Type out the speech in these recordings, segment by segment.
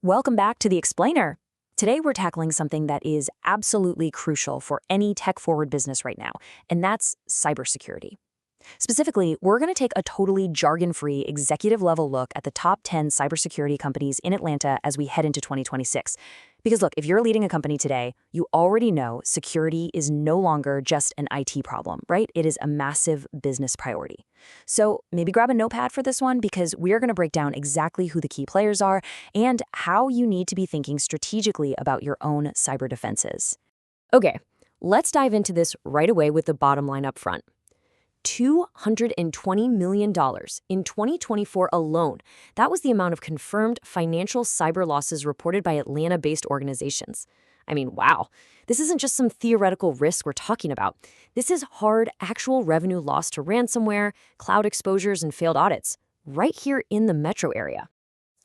Welcome back to The Explainer. Today we're tackling something that is absolutely crucial for any tech-forward business right now, and that's cybersecurity. Specifically, we're going to take a totally jargon-free executive-level look at the top 10 cybersecurity companies in Atlanta as we head into 2026. Because look, if you're leading a company today, you already know security is no longer just an IT problem, right? It is a massive business priority. So maybe grab a notepad for this one because we are going to break down exactly who the key players are and how you need to be thinking strategically about your own cyber defenses. Okay, let's dive into this right away with the bottom line up front. $220 million in 2024 alone. That was the amount of confirmed financial cyber losses reported by Atlanta-based organizations. I mean, wow. This isn't just some theoretical risk we're talking about. This is hard, actual revenue lost to ransomware, cloud exposures, and failed audits, right here in the metro area.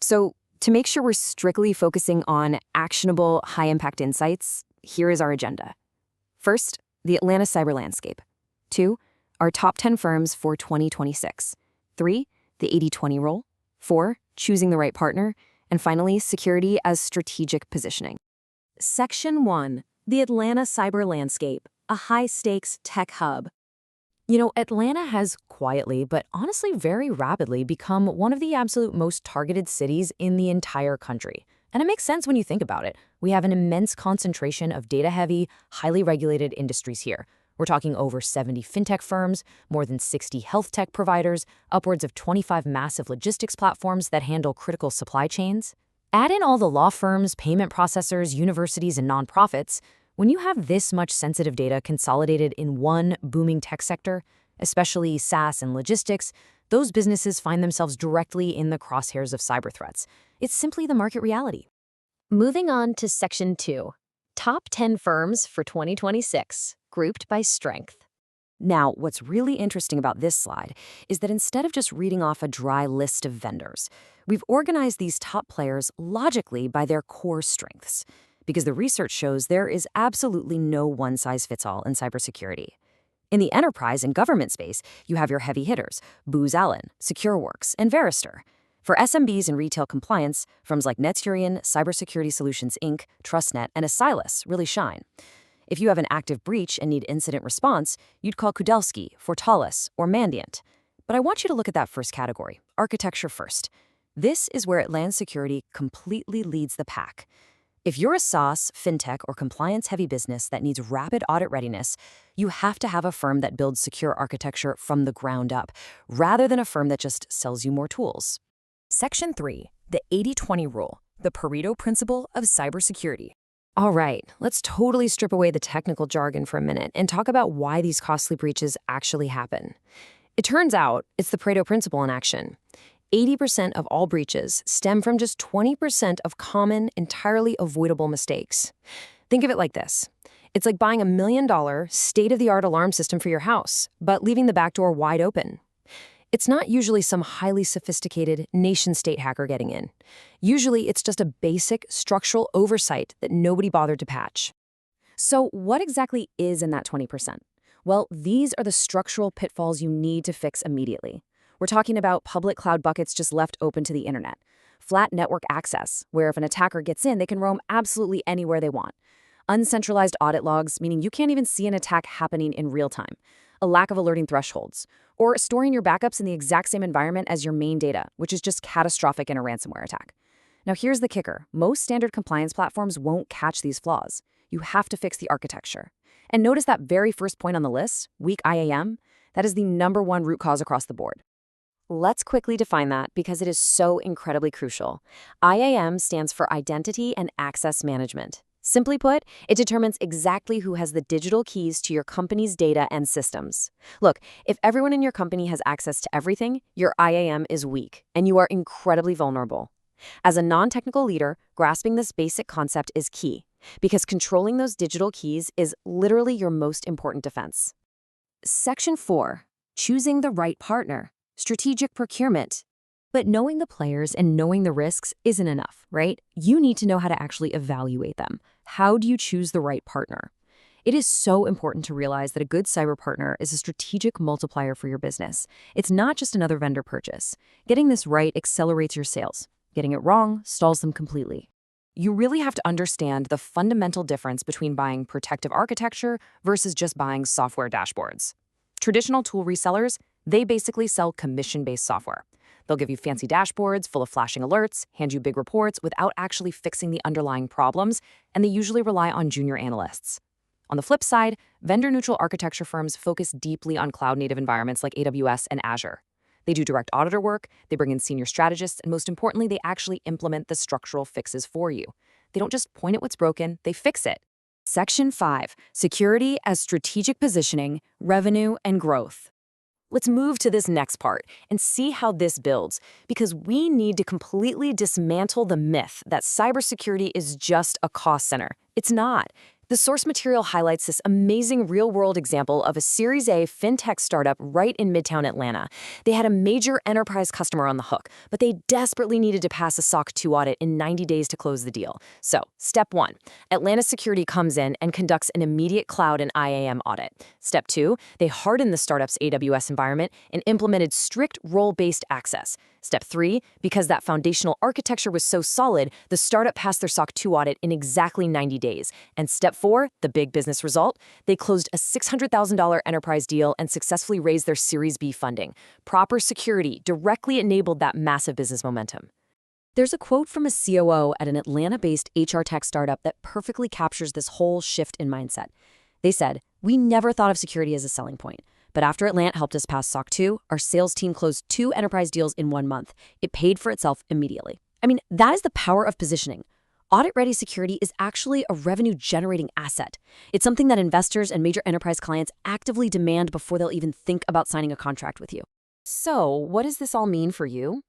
So, to make sure we're strictly focusing on actionable, high-impact insights, here is our agenda. First, the Atlanta cyber landscape. 2, our top 10 firms for 2026. 3, the 80-20 rule. 4, choosing the right partner. And finally, security as strategic positioning. Section 1, the Atlanta cyber landscape, a high-stakes tech hub. You know, Atlanta has quietly, but honestly very rapidly become one of the absolute most targeted cities in the entire country. And it makes sense when you think about it. We have an immense concentration of data-heavy, highly regulated industries here. We're talking over 70 fintech firms, more than 60 health tech providers, upwards of 25 massive logistics platforms that handle critical supply chains. Add in all the law firms, payment processors, universities, and nonprofits. When you have this much sensitive data consolidated in one booming tech sector, especially SaaS and logistics, those businesses find themselves directly in the crosshairs of cyber threats. It's simply the market reality. Moving on to Section 2, top 10 firms for 2026. Grouped by strength. Now, what's really interesting about this slide is that instead of just reading off a dry list of vendors, we've organized these top players logically by their core strengths, because the research shows there is absolutely no one-size-fits-all in cybersecurity. In the enterprise and government space, you have your heavy hitters, Booz Allen, SecureWorks, and Verister. For SMBs and retail compliance, firms like Neturian, Cybersecurity Solutions Inc., TrustNet, and Asilis really shine. If you have an active breach and need incident response, you'd call Kudelski, Fortalis, or Mandiant. But I want you to look at that first category, architecture first. This is where Atlant Security completely leads the pack. If you're a SaaS, fintech, or compliance-heavy business that needs rapid audit readiness, you have to have a firm that builds secure architecture from the ground up, rather than a firm that just sells you more tools. Section 3, the 80-20 rule, the Pareto principle of cybersecurity. All right, let's totally strip away the technical jargon for a minute and talk about why these costly breaches actually happen. It turns out it's the Pareto principle in action. 80% of all breaches stem from just 20% of common, entirely avoidable mistakes. Think of it like this. It's like buying $1 million state-of-the-art alarm system for your house, but leaving the back door wide open. It's not usually some highly sophisticated nation-state hacker getting in. Usually, it's just a basic structural oversight that nobody bothered to patch. So what exactly is in that 20%? Well, these are the structural pitfalls you need to fix immediately. We're talking about public cloud buckets just left open to the internet. Flat network access, where if an attacker gets in, they can roam absolutely anywhere they want. Uncentralized audit logs, meaning you can't even see an attack happening in real time. A lack of alerting thresholds, or storing your backups in the exact same environment as your main data, which is just catastrophic in a ransomware attack. Now here's the kicker. Most standard compliance platforms won't catch these flaws. You have to fix the architecture. And notice that very first point on the list, weak IAM, that is the #1 root cause across the board. Let's quickly define that because it is so incredibly crucial. IAM stands for Identity and Access Management. Simply put, it determines exactly who has the digital keys to your company's data and systems. Look, if everyone in your company has access to everything, your IAM is weak, and you are incredibly vulnerable. As a non-technical leader, grasping this basic concept is key, because controlling those digital keys is literally your most important defense. Section 4, choosing the right partner, strategic procurement. But knowing the players and knowing the risks isn't enough, right? You need to know how to actually evaluate them. How do you choose the right partner? It is so important to realize that a good cyber partner is a strategic multiplier for your business. It's not just another vendor purchase. Getting this right accelerates your sales, Getting it wrong stalls them completely. You really have to understand the fundamental difference between buying protective architecture versus just buying software dashboards. Traditional tool resellers, they basically sell commission-based software. They'll give you fancy dashboards full of flashing alerts, hand you big reports without actually fixing the underlying problems, and they usually rely on junior analysts. On the flip side, vendor-neutral architecture firms focus deeply on cloud-native environments like AWS and Azure. They do direct auditor work, they bring in senior strategists, and most importantly, they actually implement the structural fixes for you. They don't just point at what's broken, they fix it. Section 5, Security as Strategic Positioning, Revenue, and Growth. Let's move to this next part and see how this builds, because we need to completely dismantle the myth that cybersecurity is just a cost center. It's not. The source material highlights this amazing real-world example of a Series A fintech startup right in Midtown Atlanta. They had a major enterprise customer on the hook, but they desperately needed to pass a SOC 2 audit in 90 days to close the deal. So, step 1, Atlant Security comes in and conducts an immediate cloud and IAM audit. Step 2, they hardened the startup's AWS environment and implemented strict role-based access. Step 3, because that foundational architecture was so solid, the startup passed their SOC 2 audit in exactly 90 days. And Step 4, the big business result, they closed a $600,000 enterprise deal and successfully raised their Series B funding. Proper security directly enabled that massive business momentum. There's a quote from a COO at an Atlanta-based HR tech startup that perfectly captures this whole shift in mindset. They said, "We never thought of security as a selling point. But after Atlant helped us pass SOC 2, our sales team closed 2 enterprise deals in 1 month. It paid for itself immediately." I mean, that is the power of positioning. Audit-ready security is actually a revenue-generating asset. It's something that investors and major enterprise clients actively demand before they'll even think about signing a contract with you. So, what does this all mean for you?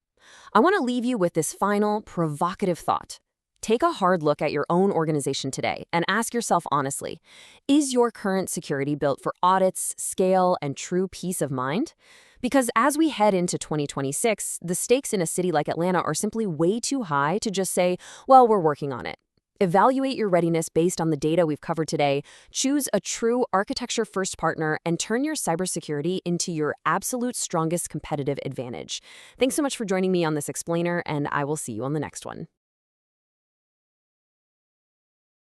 I want to leave you with this final, provocative thought. Take a hard look at your own organization today and ask yourself honestly, is your current security built for audits, scale, and true peace of mind? Because as we head into 2026, the stakes in a city like Atlanta are simply way too high to just say, well, we're working on it. Evaluate your readiness based on the data we've covered today, choose a true architecture-first partner, and turn your cybersecurity into your absolute strongest competitive advantage. Thanks so much for joining me on this explainer, and I will see you on the next one.